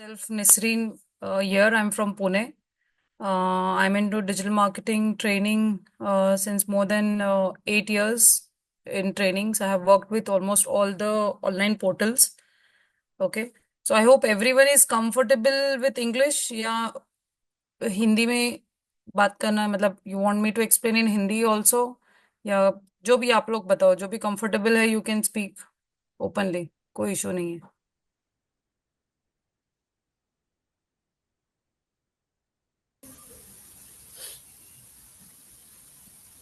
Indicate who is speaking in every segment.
Speaker 1: Myself, Nisreen, here. I'm from Pune. I'm into digital marketing training since more than 8 years in trainings. I have worked with almost all the online portals. Okay. So I hope everyone is comfortable with English. या हिंदी में बात करना है, मतलब you want me to explain in Hindi also? या जो भी आप लोग बताओ, जो भी comfortable है, you can speak openly. कोई इशू नहीं है.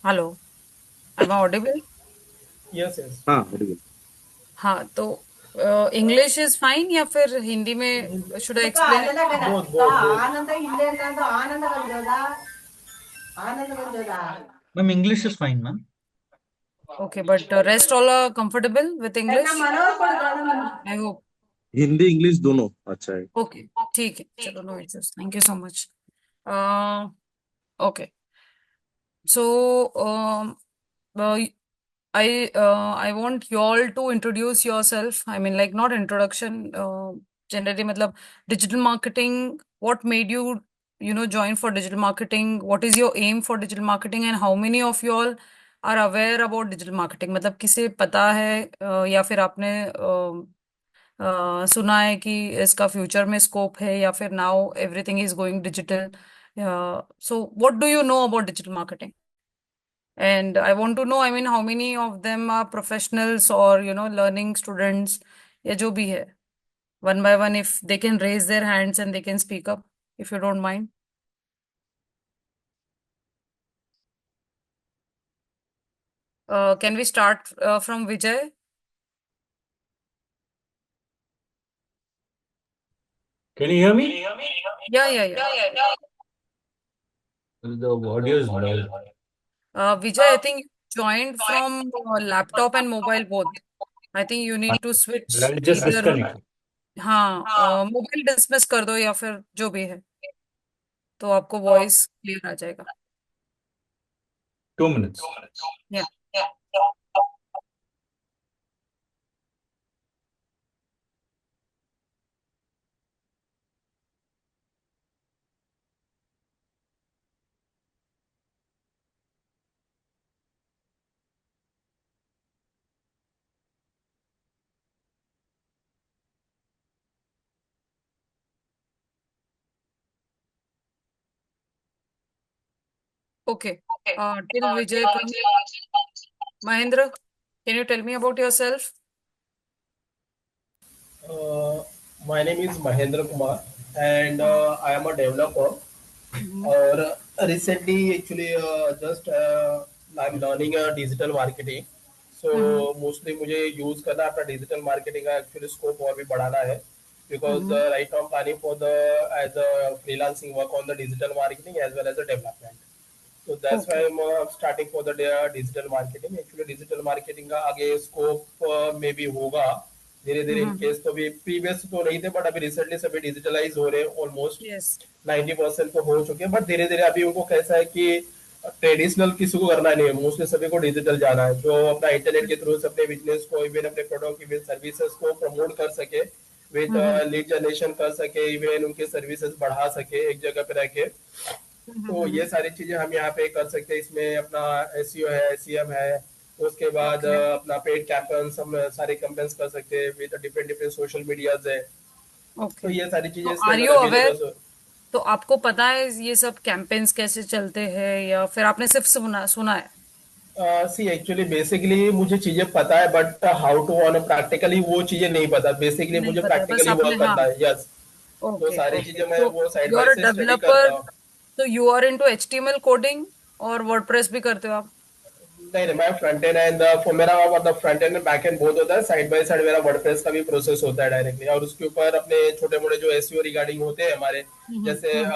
Speaker 1: Hello, am I audible?
Speaker 2: Yes yes
Speaker 3: हाँ बिल्कुल।
Speaker 1: हाँ, तो इंग्लिश इज फाइन या फिर हिंदी में should I explain it?
Speaker 2: Both both both
Speaker 4: Ma'am, English is fine, ma'am.
Speaker 1: Okay, but rest all are comfortable with English, I hope.
Speaker 3: Hindi English दोनों अच्छा है।
Speaker 1: ओके, ठीक है, चलो, no issues, thank you so much. Okay, so I want you all to introduce yourself. I mean, like, not introduction. Generally, मतलब digital marketing. What made you, join for digital marketing? What is your aim for digital marketing, and how many of you all are aware about digital marketing? मतलब किसे पता है या फिर आपने सुना है कि इसका फ्यूचर में स्कोप है, या फिर now everything is going digital. So what do you know about digital marketing? And I want to know, I mean, how many of them are professionals or, learning students, या जो भी है, one by one, if they can raise their hands and they can speak up, if you don't mind. Can we start from Vijay?
Speaker 5: Can you hear me?
Speaker 1: Yeah.
Speaker 5: The audio is low.
Speaker 1: Vijay, I think you joined from laptop and mobile both. I think you need to switch
Speaker 5: I'll just
Speaker 1: either.
Speaker 5: disconnect.
Speaker 1: हाँ, mobile dismiss कर दो या फिर जो भी है, तो आपको वॉइस क्लियर आ जाएगा.
Speaker 5: 2 minutes.
Speaker 1: Yeah. Okay. Till Vijay comes. Mahendra, can you tell me about yourself?
Speaker 2: My name is Mahendra Kumar and I am a developer
Speaker 1: Mhm.
Speaker 2: और recently actually just I am learning digital marketing. So
Speaker 1: Mhm.
Speaker 2: Mostly मुझे use करना है अपना digital marketing का actually scope और भी बढ़ाना है because
Speaker 1: Mhm.
Speaker 2: Right now planning for the as a freelancing work on the digital marketing as well as a development. So that's why
Speaker 1: Okay.
Speaker 2: I'm starting for the digital marketing. Actually digital marketing का आगे scope में भी होगा धीरे धीरे. इन
Speaker 1: Mhm.
Speaker 2: Case तो भी previous तो नहीं थे बट अभी रिसेंटली सभी डिजिटलाइज हो रहे हैं. Almost
Speaker 1: Yes.
Speaker 2: 90% तो हो चुके हैं बट धीरे धीरे अभी उनको कैसा है कि ट्रेडिशनल किसी को करना नहीं है. मोस्टली सभी को डिजिटल जाना है जो अपना इंटरनेट के थ्रू अपने बिजनेस को इवन अपने प्रोडक्ट इवन सर्विसेज को प्रमोट कर सके विद
Speaker 1: Mhm.
Speaker 2: लीड जनरेशन कर सके इवन उनके सर्विसेज बढ़ा सके एक जगह पे रह के. तो ये
Speaker 1: Mhm.
Speaker 2: सारी चीजें हम यहाँ पे कर सकते हैं. इसमें अपना एसईओ है एसईएम है. उसके बाद
Speaker 1: Okay.
Speaker 2: अपना पेड कैंपेन्स हम सारे कैंपेन्स कर सकते हैं with different different social medias है. तो
Speaker 1: Okay.
Speaker 2: ये सारी चीजें
Speaker 1: तो
Speaker 2: इसके
Speaker 1: आर
Speaker 2: अंदर
Speaker 1: यू अवेयर?
Speaker 2: अवेलेबल.
Speaker 1: तो आपको पता है ये सब कैंपेन्स कैसे चलते हैं, या फिर आपने सिर्फ सुना सुना है?
Speaker 2: सी एक्चुअली बेसिकली मुझे चीजें पता है but how to on practically वो चीजें नहीं पता. बेसिकली
Speaker 1: नहीं
Speaker 2: मुझे
Speaker 1: पता है, बस
Speaker 2: प्रैक्टिकली
Speaker 1: आपने,
Speaker 2: वर्क
Speaker 1: हाँ.
Speaker 2: करना है. यस. तो
Speaker 1: ओके,
Speaker 2: सारी
Speaker 1: ओके.
Speaker 2: चीजें मैं
Speaker 1: तो
Speaker 2: वो side
Speaker 1: you
Speaker 2: by
Speaker 1: are a
Speaker 2: side study करता
Speaker 1: डेवलपर,
Speaker 2: हूँ.
Speaker 1: तो you are into HTML coding और वर्डप्रेस भी करते हो आप?
Speaker 2: नहीं नहीं मैं फ्रंट एंड एंड मेरा मतलब फ्रंट एंड बैक एंड बहुत होता है. साइड बाय साइड मेरा वर्डप्रेस का भी प्रोसेस होता है डायरेक्टली और उसके ऊपर अपने छोटे मोटे जो एसईओ रिगार्डिंग होते हैं हमारे
Speaker 1: हम्म.
Speaker 2: जैसे
Speaker 1: हम्म.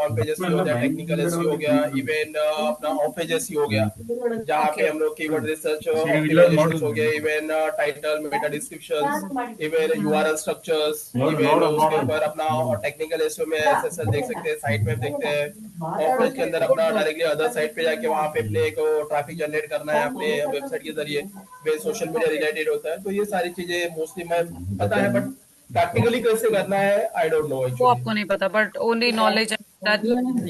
Speaker 2: ऑन पेज एसईओ हो गया टेक्निकल एसईओ हो गया इवन अपना ऑफ पेज एसईओ हो गया जहाँ पे
Speaker 1: ओके.
Speaker 2: हम लोग कीवर्ड रिसर्च ऑप्टिमाइजेशन हो गया even title Meta descriptions even URL structures even उसके ऊपर अपना टेक्निकल एसईओ में एसएसएल देख सकते हैं साइट मैप देखते हैं. ऑफ पेज के
Speaker 1: ओके.
Speaker 2: अंदर अपना डायरेक्टली अदर साइट पे जाके वहाँ पे अपने को ट्रैफिक जनरेट करना है अपने वेबसाइट के जरिए वे सोशल मीडिया रिलेटेड होता है. तो ये सारी चीजें मोस्टली मैं पता है बट प्रैक्टिकली कैसे करना है आई डोंट नो
Speaker 1: वो
Speaker 2: एक्चुअली.
Speaker 1: आपको नहीं पता, but only knowledge that.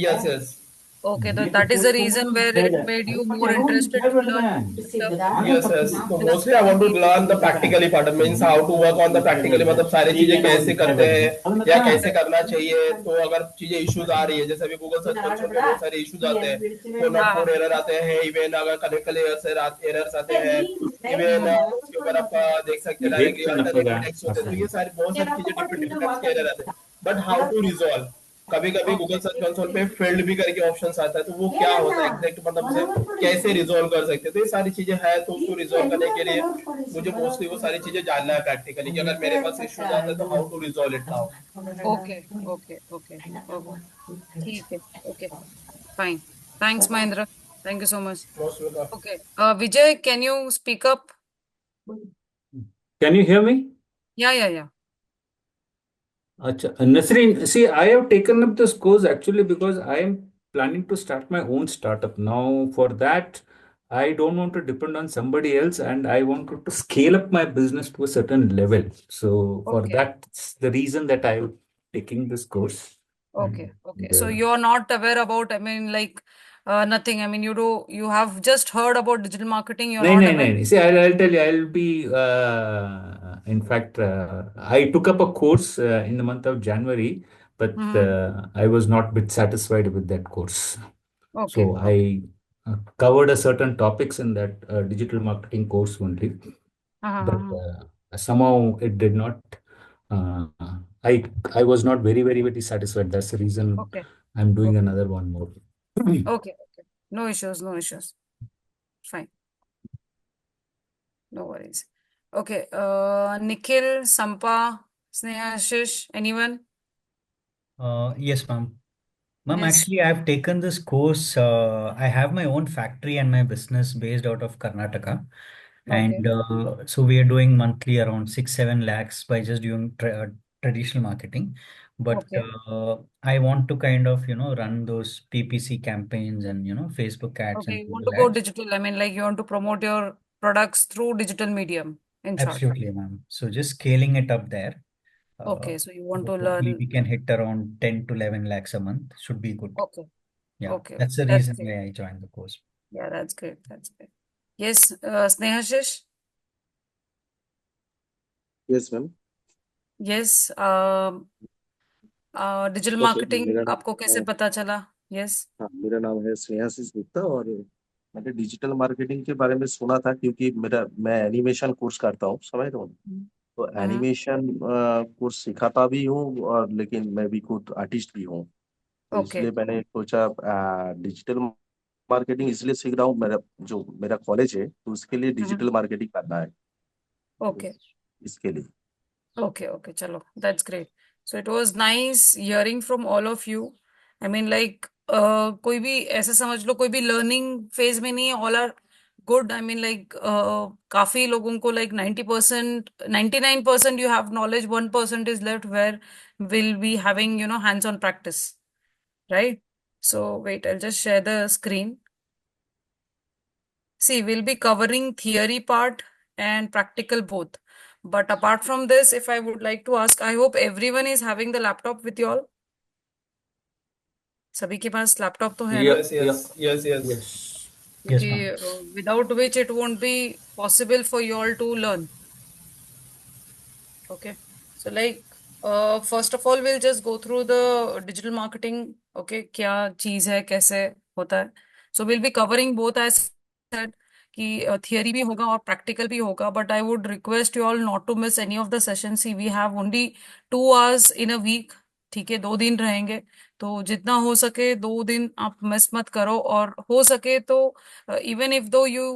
Speaker 2: Yes yes.
Speaker 1: Okay, that is the reason where it made you more interested to learn stuff.
Speaker 2: Yes yes. तो mostly I want to learn the practically part means how to work on the practically, मतलब सारी चीजें कैसे करते हैं या कैसे करना चाहिए. तो अगर चीजें इश्यूज आ रही है जैसे अभी गूगल सर्च कंसोल में बहुत सारे इश्यूज आते हैं, तो नॉट
Speaker 1: हाँ
Speaker 2: कोड एरर आते हैं, इवन अगर कनेक्ट एरर्स आते हैं, इवन उसके ऊपर आप देख सकते हैं डायरेक्टली अल्टरनेटिव टेक्स्ट होते हैं. तो ये सारी बहुत सारी चीजें डिफरेंट डिफरेंट टाइप्स के एरर आते हैं. बट हाउ टू रिजॉल्व, कभी कभी गूगल सर्च कंसोल पे फील्ड भी करके ऑप्शन आता है, तो वो क्या होता है एग्जैक्ट, मतलब उसे कैसे रिजॉल्व कर सकते हैं. तो ये सारी चीजें हैं, तो उसको रिजॉल्व करने के लिए मुझे मोस्टली वो सारी चीजें जानना है प्रैक्टिकली कि अगर मेरे पास इश्यूज आता है तो how to resolve it now.
Speaker 1: okay, okay, okay, okay. ठीक है. Okay, fine. Thanks, Mahendra. Thank you so much.
Speaker 2: Most welcome.
Speaker 1: Okay, Vijay, can you speak up?
Speaker 5: Can you hear me?
Speaker 1: Yeah.
Speaker 5: Acha, Nasreen, see, I have taken up this course actually because I am planning to start my own startup. Now, for that, I don't want to depend on somebody else and I wanted to scale up my business to a certain level. So, for
Speaker 1: Okay,
Speaker 5: that's the reason that I am taking this course.
Speaker 1: okay.
Speaker 5: And,
Speaker 1: So you're not aware about, I mean, like, nothing. I mean, you have just heard about digital marketing. You're
Speaker 5: No,
Speaker 1: not
Speaker 5: no,
Speaker 1: aware.
Speaker 5: no. See, I'll tell you, I'll be, in fact, I took up a course in the month of January, but
Speaker 1: Mm-hmm.
Speaker 5: I was not bit satisfied with that course.
Speaker 1: Okay,
Speaker 5: So
Speaker 1: okay.
Speaker 5: I covered a certain topics in that digital marketing course only, but
Speaker 1: Uh-huh.
Speaker 5: somehow it did not. Uh, I I was not very satisfied. That's the reason
Speaker 1: Okay,
Speaker 5: I'm doing
Speaker 1: okay,
Speaker 5: another one more.
Speaker 1: okay. No issues, no issues. Fine, no worries. Okay, Nikhil, Sampa, Sneha, Ashish, anyone?
Speaker 4: Yes, ma'am. Ma'am,
Speaker 1: Yes.
Speaker 4: actually, I've taken this course. I have my own factory and my business based out of Karnataka.
Speaker 1: Okay,
Speaker 4: And so we are doing monthly around 6-7 lakhs by just doing traditional marketing. But
Speaker 1: okay,
Speaker 4: I want to kind of, run those PPC campaigns and, Facebook ads
Speaker 1: okay.
Speaker 4: and
Speaker 1: You want to
Speaker 4: Google
Speaker 1: go
Speaker 4: ads.
Speaker 1: digital. I mean, like you want to promote your products through digital medium, in short.
Speaker 4: Absolutely, ma'am. So just scaling it up there.
Speaker 1: Okay, so you want to
Speaker 4: Hopefully
Speaker 1: learn.
Speaker 4: we can hit around 10 to 11 lakhs a month. Should be good.
Speaker 1: Okay,
Speaker 4: Yeah,
Speaker 1: okay.
Speaker 4: that's the
Speaker 1: That's
Speaker 4: reason
Speaker 1: great.
Speaker 4: why I joined the course.
Speaker 1: Yeah, that's great. That's great. Yes, Sneha, Ashish?
Speaker 3: Yes ma'am.
Speaker 1: Yes, digital
Speaker 3: okay,
Speaker 1: marketing आपको कैसे पता चला? Yes.
Speaker 3: हाँ, मेरा नाम है स्नेहाशीष गुप्ता और मैंने डिजिटल मार्केटिंग के बारे में सुना था क्योंकि मैं एनिमेशन कोर्स करता हूँ, समझ रहे हो. तो
Speaker 1: Mm-hmm.
Speaker 3: एनिमेशन कोर्स सिखाता भी हूँ और लेकिन मैं भी खुद आर्टिस्ट भी हूँ. तो
Speaker 1: Okay,
Speaker 3: इसलिए मैंने सोचा डिजिटल मार्केटिंग इसलिए सीख रहा हूँ. मेरा कॉलेज है तो उसके लिए
Speaker 1: mm-hmm.
Speaker 3: डिजिटल मार्केटिंग करना है. तो
Speaker 1: Okay,
Speaker 3: इसके लिए.
Speaker 1: okay. Chalo, that's great. So it was nice hearing from all of you. I mean, like, कोई भी ऐसे समझ लो कोई भी लर्निंग फेज में नहीं है. All are good. I mean like काफी लोगों को like 90%, 99% you have knowledge, 1% is left where we'll be having, hands on practice, right? So wait, I'll just share the screen. See, we'll be covering theory part and practical both. But apart from this, if I would like to ask, I hope everyone is having the laptop with you all. सभी के पास laptop तो है ना?
Speaker 2: Yes yes yes yes.
Speaker 5: Yes.
Speaker 4: Yes,
Speaker 1: क्योंकि
Speaker 4: ma'am.
Speaker 1: without which it won't be possible for you all to learn. Okay. So like, first of all, we'll just go through the digital marketing. Okay, क्या चीज है, कैसे होता है. So we'll be covering both as said कि theory भी होगा और practical भी होगा. But I would request you all not to miss any of the sessions. See, we have only 2 hours in a week. ठीक है, 2 दिन रहेंगे. तो जितना हो सके 2 दिन आप मिस मत करो. और हो सके तो even if though you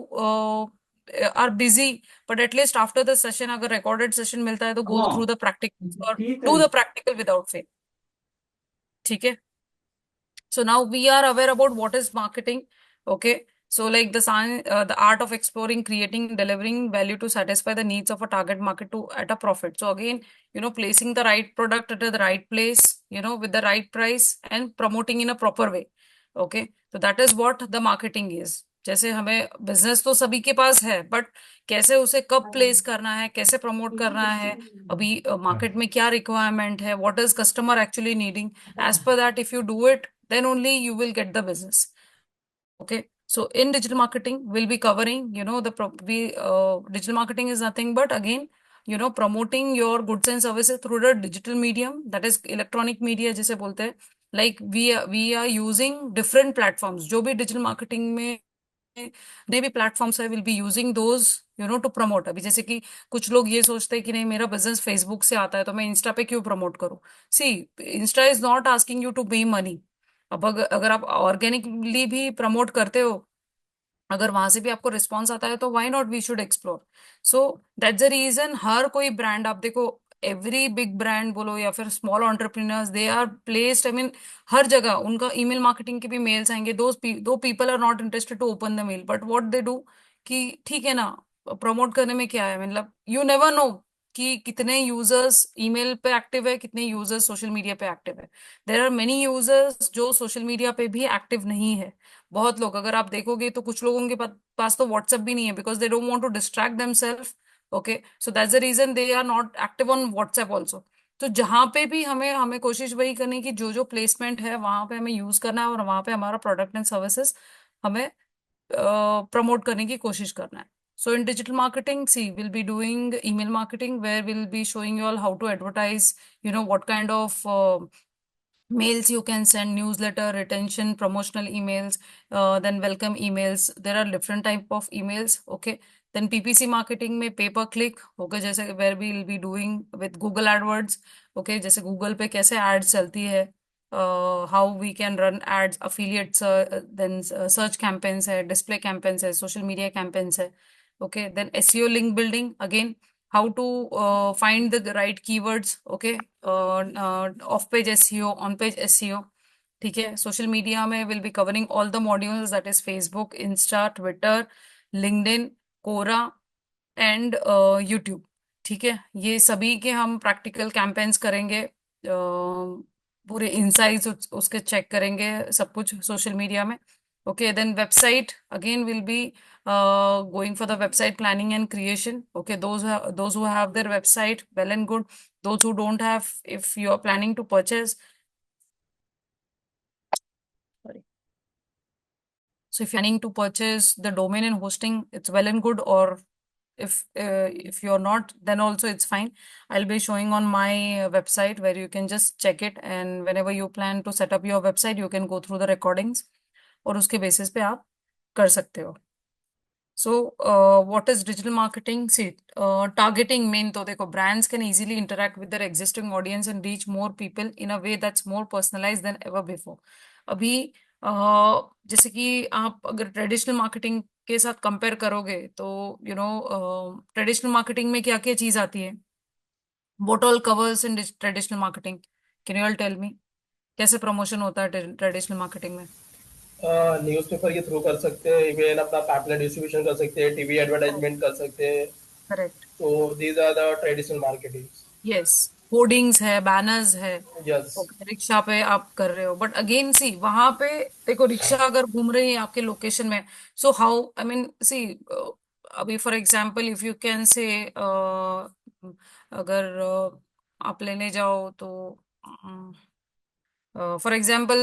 Speaker 1: are busy, but at least after the session अगर recorded session मिलता है तो go through the practicals or do the practical without fail. ठीक है. So now we are aware about what is marketing. Okay. So like the science, the art of exploring, creating, delivering value to satisfy the needs of a target market to at a profit. So again, placing the right product at the right place, with the right price and promoting in a proper way. Okay. So that is what the marketing is. जैसे हमें business तो सभी के पास है, but कैसे उसे कब place करना है, कैसे प्रमोट करना है, अभी मार्केट में क्या रिक्वायरमेंट है, what is customer actually needing, as per that if you do it, then only you will get the business. Okay, so in digital marketing we'll be covering, digital marketing is nothing but again, promoting your goods and services through the digital medium, that is electronic media जिसे बोलते हैं. Like we are using different platforms, जो भी digital marketing में जितने भी platforms है, will be using those two promote. अभी जैसे कि कुछ लोग ये सोचते हैं कि नहीं, मेरा बिजनेस फेसबुक से आता है तो मैं इंस्टा पे क्यों प्रमोट करूं. See, insta is not asking you to pay money. अब अगर आप ऑर्गेनिकली भी प्रमोट करते हो, अगर वहां से भी आपको रिस्पॉन्स आता है, तो why not, we should explore. So that's the reason. हर कोई ब्रांड आप देखो, एवरी बिग ब्रांड बोलो या फिर small entrepreneurs, they are placed, I mean हर जगह उनका ईमेल मार्केटिंग के भी मेल्स आएंगे. Though people are not interested to open the mail, but what they do कि ठीक है ना, प्रमोट करने में क्या है, मतलब यू नेवर नो कि कितने यूजर्स ईमेल पे एक्टिव है, कितने यूजर्स सोशल मीडिया पे एक्टिव है. देर आर मेनी यूजर्स जो सोशल मीडिया पे भी एक्टिव नहीं है. बहुत लोग, अगर आप देखोगे तो कुछ लोगों के पास तो व्हाट्सएप भी नहीं है, because they don't want to distract themselves. Okay, so that's the reason they are not active on WhatsApp also. तो जहां पे भी हमें हमें कोशिश वही करनी कि जो जो प्लेसमेंट है वहां पे हमें यूज करना है, और वहां पे हमारा प्रोडक्ट एंड सर्विसेज हमें प्रमोट करने की कोशिश करना है. So in digital marketing, see, we'll be doing email marketing where we'll be showing you all how to advertise, what kind of mails you can send, newsletter, retention, promotional emails, then welcome emails. There are different type of emails. Okay, then PPC marketing में pay per click. Okay, जैसे where we will be doing with Google AdWords. Okay, जैसे Google पे कैसे ads चलती है, how we can run ads, affiliates, then search campaigns है, display campaigns है, social media campaigns है. Okay, then SEO link building, again how to find the right keywords. Okay, off page SEO, on page SEO. ठीक है, social media में will be covering all the modules, that is Facebook, Insta, Twitter, LinkedIn, Quora and YouTube. ठीक है, ये सभी के हम practical campaigns करेंगे, पूरे इनसाइट्स उसके चेक करेंगे, सब कुछ सोशल मीडिया में. Okay, then website, again will be going for the website planning and creation. Okay, those who have their website, well and good. Those who don't have, if you are planning to purchase, sorry, so if you're planning to purchase the domain and hosting, it's well and good. Or if you're not, then also it's fine. I'll be showing on my website where you can just check it, and whenever you plan to set up your website, you can go through the recordings, और उसके basis पे आप कर सकते हो. So, what is digital marketing? See, targeting main तो देखो, brands can easily interact with their existing audience and reach more people in a way that's more personalized than ever before. अभी जैसे कि आप अगर ट्रेडिशनल मार्केटिंग के साथ compare करोगे तो ट्रेडिशनल मार्केटिंग में क्या क्या चीज आती है, what all covers in traditional marketing, can you all tell me कैसे प्रमोशन होता है ट्रेडिशनल मार्केटिंग में?
Speaker 2: न्यूज़पेपर के थ्रू कर सकते हैं, इवन अपना पैम्पलेट डिस्ट्रीब्यूशन कर सकते हैं, टीवी एडवर्टाइजमेंट कर सकते हैं.
Speaker 1: करेक्ट.
Speaker 2: तो these are the traditional marketing.
Speaker 1: Yes, hoardings है, बैनर्स है.
Speaker 2: यस.
Speaker 1: ओके, रिक्शा पे आप कर रहे हो, बट अगेन सी, वहां पे देखो रिक्शा अगर घूम रही है आपके लोकेशन में, so how, I mean see, अभी for example if you can say, अगर आप लेने जाओ तो for example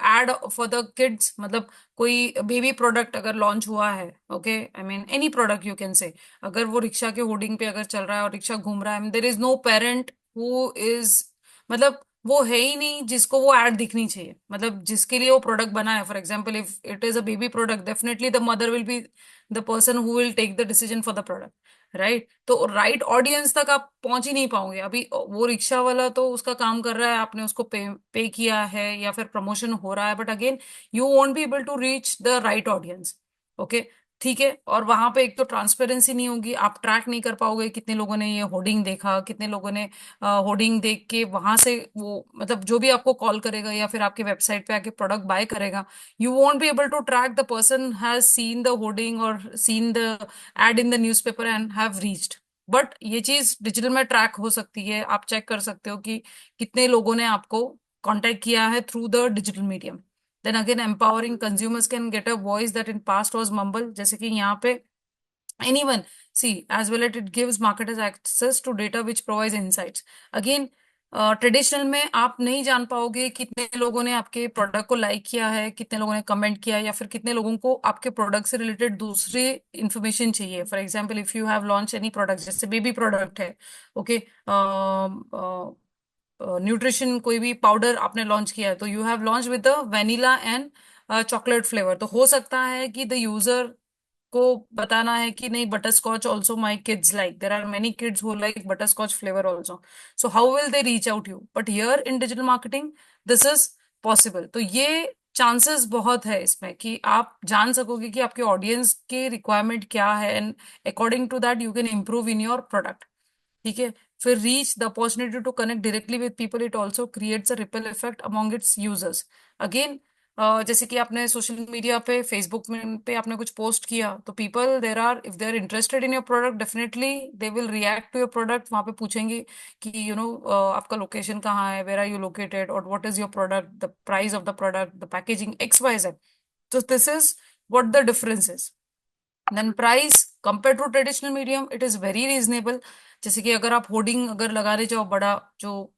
Speaker 1: ad for the kids, मतलब कोई बेबी प्रोडक्ट अगर लॉन्च हुआ है, okay, I mean any product you can say, अगर वो रिक्शा के होर्डिंग पे अगर चल रहा है और रिक्शा घूम रहा है, there is no parent who is, मतलब वो है ही नहीं जिसको वो एड दिखनी चाहिए, मतलब जिसके लिए वो प्रोडक्ट बना है. For example if it is a baby product, definitely the mother will be the person who will take the decision for the product, right. तो राइट ऑडियंस तक आप पहुंच ही नहीं पाओगे. अभी वो रिक्शा वाला तो उसका काम कर रहा है, आपने उसको पे किया है या फिर प्रमोशन हो रहा है, but again you won't be able to reach the right audience. Okay, ठीक है, और वहां पे एक तो ट्रांसपेरेंसी नहीं होगी, आप ट्रैक नहीं कर पाओगे कितने लोगों ने ये होर्डिंग देखा, कितने लोगों ने होर्डिंग देख के वहां से वो, मतलब जो भी आपको कॉल करेगा या फिर आपके वेबसाइट पे आके प्रोडक्ट बाय करेगा, you won't be able to track the person has seen the hoarding और seen the ad in the newspaper and have reached. But ये चीज डिजिटल में ट्रैक हो सकती है, आप चेक कर सकते हो कि कितने लोगों ने आपको कांटेक्ट किया है through the digital medium. Then again, empowering consumers can get a voice that in past was mumble. जैसे कि यहाँ पे anyone see as well it gives marketers access to data which provides insights. Again, traditional में आप नहीं जान पाओगे कितने लोगों ने आपके प्रोडक्ट को लाइक किया है, कितने लोगों ने कमेंट किया है, या फिर कितने लोगों को आपके प्रोडक्ट से रिलेटेड दूसरी इंफॉर्मेशन चाहिए. For example, if you have launch any product, जैसे बेबी प्रोडक्ट है, ओके, न्यूट्रिशन कोई भी पाउडर आपने लॉन्च किया है, तो you have launch with the vanilla and chocolate flavour, तो हो सकता है कि द यूजर को बताना है कि नहीं, butterscotch also my kids like, there are many kids who like butterscotch flavour also, so how will they reach out you. But here in digital marketing this is possible. तो ये chances बहुत है इसमें कि आप जान सकोगे कि आपके ऑडियंस के रिक्वायरमेंट क्या है, and according to that you can improve in your product. ठीक है. फिर reach the opportunity to connect directly with people, it also creates a ripple effect among its users. Again, जैसे कि आपने सोशल मीडिया पे, Facebook में पे आपने कुछ पोस्ट किया, तो people there are, if they are interested in your product, definitely they will react to your product. वहां पे पूछेंगे कि आपका लोकेशन कहाँ है, वेर आर यू लोकेटेड, और what is your product, the price of the product, the packaging, XYZ. So this is what the difference is. Then price compared to traditional medium, it is very reasonable. जैसे कि अगर आप hoarding अगर लगाने जाओ बड़ा, जो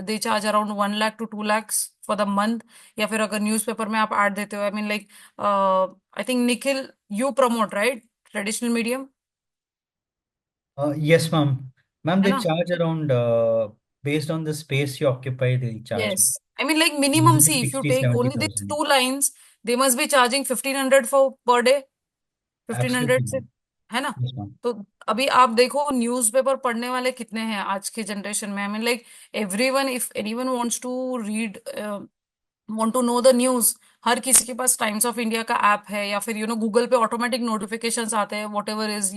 Speaker 1: they charge around 1 lakh to 2 lakhs for the month, या फिर अगर न्यूज़पेपर में आप ऐड देते हो, आई mean like, I think Nikhil, you promote right traditional medium,
Speaker 4: Yes, ma'am. Ma'am,
Speaker 1: है
Speaker 4: they
Speaker 1: ना?
Speaker 4: charge around, based on the space you occupy, they charge.
Speaker 1: Yes, I mean like minimum,
Speaker 4: Usually
Speaker 1: see, if you
Speaker 4: 60,
Speaker 1: take only these
Speaker 4: 70,000.
Speaker 1: 2 lines, they must be charging 1500 for per day, 1500
Speaker 4: Absolutely,
Speaker 1: से,
Speaker 4: ma'am.
Speaker 1: है ना?
Speaker 4: Yes, ma'am.
Speaker 1: तो अभी आप देखो newspaper पढ़ने वाले कितने हैं आज के जनरेशन में. I mean like everyone, if anyone wants to read, want to know the news, हर किसी के पास टाइम्स ऑफ इंडिया का ऐप है, या फिर गूगल पे ऑटोमेटिक नोटिफिकेशंस आते हैं, whatever is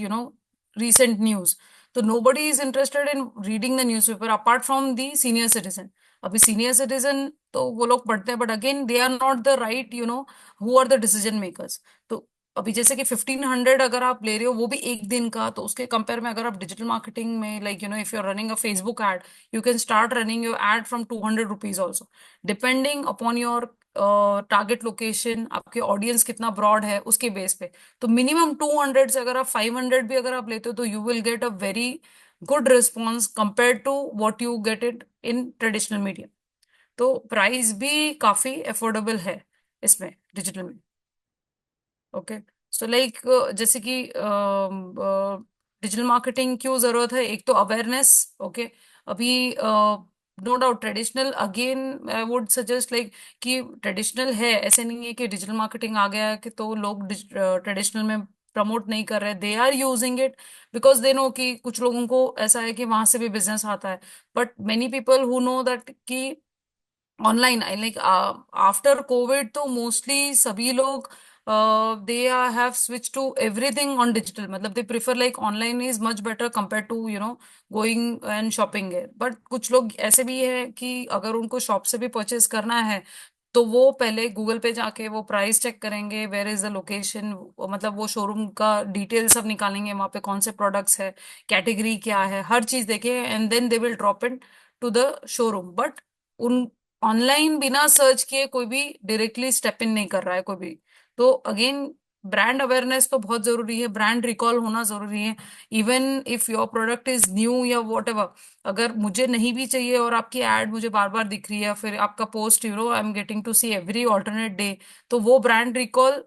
Speaker 1: recent news. तो nobody is interested in reading the newspaper apart from the senior citizen. अभी सीनियर सिटीजन तो वो लोग पढ़ते हैं, but again they are not the right, who are the decision makers. तो अभी जैसे कि 1500 अगर आप ले रहे हो, वो भी एक दिन का, तो उसके कंपेयर में अगर आप डिजिटल मार्केटिंग में, like if you are running a Facebook ad, you can start running your ad from 200 rupees also, depending upon your target location, आपके ऑडियंस कितना ब्रॉड है उसके बेस पे. तो मिनिमम 200 से अगर आप 500 भी अगर आप लेते हो, तो you will get a very good response compare to what you get it in traditional media. तो प्राइस भी काफी अफोर्डेबल है इसमें डिजिटल में. ओके. सो लाइक, जैसे कि डिजिटल मार्केटिंग क्यों जरूरत है, एक तो अवेयरनेस. ओके. अभी no doubt traditional, again I would suggest like कि ट्रेडिशनल है, ऐसे नहीं है कि डिजिटल मार्केटिंग आ गया है कि तो लोग ट्रेडिशनल में प्रमोट नहीं कर रहे. They are using it because they know कि कुछ लोगों को ऐसा है कि वहां से भी बिजनेस आता है. But many people who know that कि ऑनलाइन, लाइक आफ्टर कोविड तो मोस्टली सभी लोग they have switch to everything on digital, मतलब they prefer like online is much better compare to going and shopping है. But कुछ लोग ऐसे भी है कि अगर उनको शॉप से भी परचेज करना है, तो वो पहले गूगल पे जाके वो प्राइस चेक करेंगे, वेयर इज द लोकेशन, मतलब वो शोरूम का डिटेल सब निकालेंगे, वहां पे कौन से प्रोडक्ट्स है, कैटेगरी क्या है, हर चीज देखे, and then they will drop in to the showroom. But उन ऑनलाइन बिना सर्च किए कोई भी डायरेक्टली स्टेप इन नहीं कर रहा है कोई भी. तो अगेन, ब्रांड अवेयरनेस तो बहुत जरूरी है, ब्रांड रिकॉल होना जरूरी है. Even if your product is new या वॉट एवर, अगर मुझे नहीं भी चाहिए और आपकी एड मुझे बार बार दिख रही है, फिर आपका post I am getting to see every alternate day, तो वो ब्रांड रिकॉल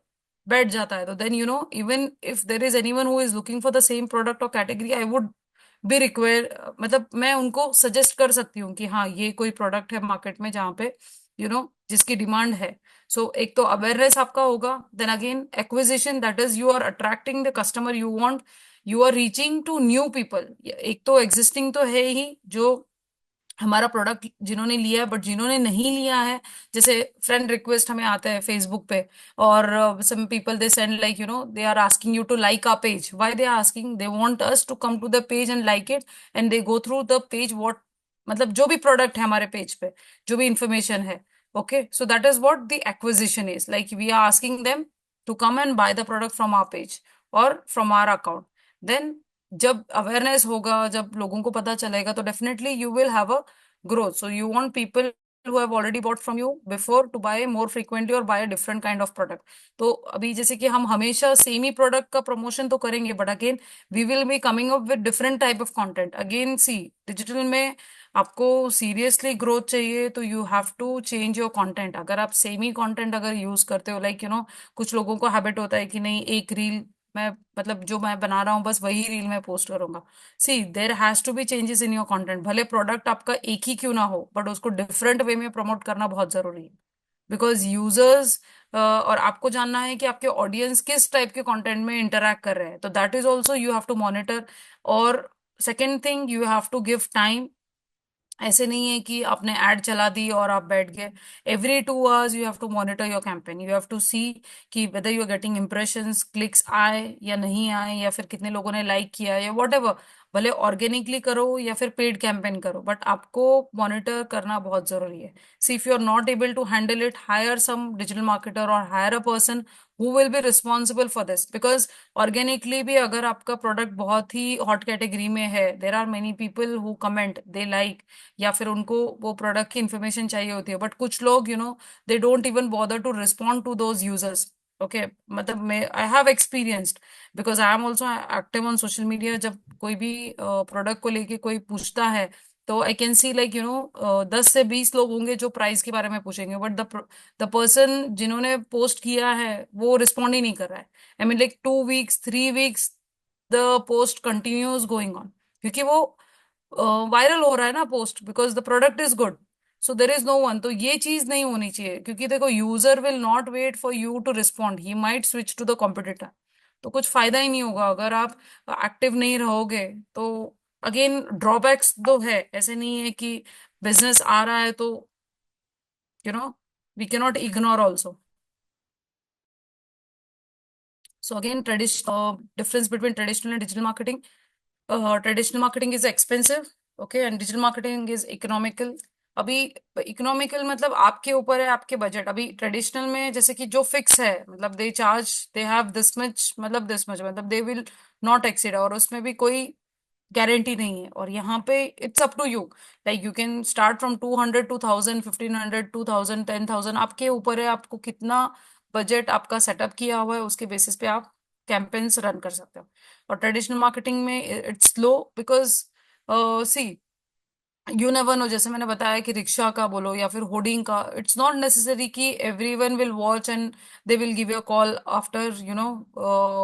Speaker 1: बैठ जाता है. तो then even if there is anyone who is looking for the same product और कैटेगरी, आई वुड भी रिक्वायर, मतलब मैं उनको सजेस्ट कर सकती हूँ कि हाँ, ये कोई प्रोडक्ट है मार्केट में जहाँ पे जिसकी डिमांड है. सो एक तो अवेयरनेस आपका होगा, then again acquisition, that is you are attracting the customer you want, you are reaching to new people. एक तो एग्जिस्टिंग तो है ही, जो हमारा प्रोडक्ट जिन्होंने लिया है, बट जिन्होंने नहीं लिया है, जैसे फ्रेंड रिक्वेस्ट हमें आता है फेसबुक पे, और some people they send like they are asking you to like our page. Why they are asking? They want us to come to the page and like it, and they go through the page, what, मतलब जो भी product है हमारे page पे, जो भी information है. Okay. So that is what the acquisition is like, we are asking them to come and buy the product from our page और फ्रॉम आवर अकाउंट. देन जब अवेयरनेस होगा, जब लोगों को पता चलेगा, तो definitely you will have a growth. So you want people who have already bought from you before to buy more frequently or buy a different kind of product. तो अभी जैसे कि हम हमेशा सेम ही प्रोडक्ट का प्रमोशन तो करेंगे, but again we will be coming up with different type of content. Again see, digital में आपको सीरियसली ग्रोथ चाहिए तो you have to change your content. अगर आप सेम ही कंटेंट अगर यूज करते हो, लाइक कुछ लोगों को हैबिट होता है कि नहीं, एक रील मैं मतलब जो मैं बना रहा हूँ बस वही रील मैं पोस्ट करूंगा. See, there has to be changes in your content. भले प्रोडक्ट आपका एक ही क्यों ना हो, बट उसको डिफरेंट वे में प्रमोट करना बहुत जरूरी है. बिकॉज यूजर्स और आपको जानना है कि आपके ऑडियंस किस टाइप के कंटेंट में इंटरैक्ट कर रहे हैं, तो that is also you have to monitor. और second thing, you have to give time. ऐसे नहीं है कि आपने एड चला दी और आप बैठ गए. Every 2 hours you have to monitor your campaign. You have to see कि whether you are getting impressions, clicks आए या नहीं आए, या फिर कितने लोगों ने लाइक किया या वॉट एवर. भले ऑर्गेनिकली करो या फिर पेड कैंपेन करो, बट आपको मॉनिटर करना बहुत जरूरी है. See, if you are not able to handle it, hire some digital marketer और hire a person who will be responsible for this. Because organically भी अगर आपका प्रोडक्ट बहुत ही हॉट कैटेगरी में है, there are many people who comment, they like, या फिर उनको वो प्रोडक्ट की इंफॉर्मेशन चाहिए होती है, बट कुछ लोग they don't even bother to respond to those users. Okay, मतलब मैं I have experienced, because I am also active on social media. जब कोई भी प्रोडक्ट को लेके कोई पूछता है तो आई कैन सी लाइक 10 से 20 लोग होंगे जो प्राइस के बारे में पूछेंगे, बट द पर्सन जिन्होंने पोस्ट किया है वो रिस्पॉन्ड ही नहीं कर रहा है. I mean like 2 weeks 3 weeks the post continues going on, क्योंकि वो वायरल हो रहा है ना post, because the product is good. So there is no one. तो ये चीज नहीं होनी चाहिए, क्योंकि देखो, user will not wait for you to respond, he might switch to the competitor. तो कुछ फायदा ही नहीं होगा अगर आप एक्टिव नहीं रहोगे. तो अगेन ड्रॉबैक्स तो है, ऐसे नहीं है कि बिजनेस आ रहा है तो we cannot ignore also. So again, traditional difference between traditional and digital marketing. Traditional marketing is expensive, okay, and digital marketing is economical. अभी इकोनॉमिकल मतलब आपके ऊपर है, आपके बजट. अभी ट्रेडिशनल में जैसे कि जो फिक्स है, मतलब they charge, they have this much, मतलब दिस मच, मतलब दे विल नॉट एक्सीड, और उसमें भी कोई गारंटी नहीं है. और यहाँ पे it's up to you, like you can start from 200, 2000, 1500, 2000, 10,000. आपके ऊपर है आपको कितना बजट आपका सेटअप किया हुआ है, उसके बेसिस पे आप कैंपेन्स रन कर सकते हो. और ट्रेडिशनल मार्केटिंग में it's slow, because see, you never know. जैसे मैंने बताया कि रिक्शा का बोलो या फिर होर्डिंग का, इट्स नॉट नेसेसरी कि everyone will watch and they will give you a call after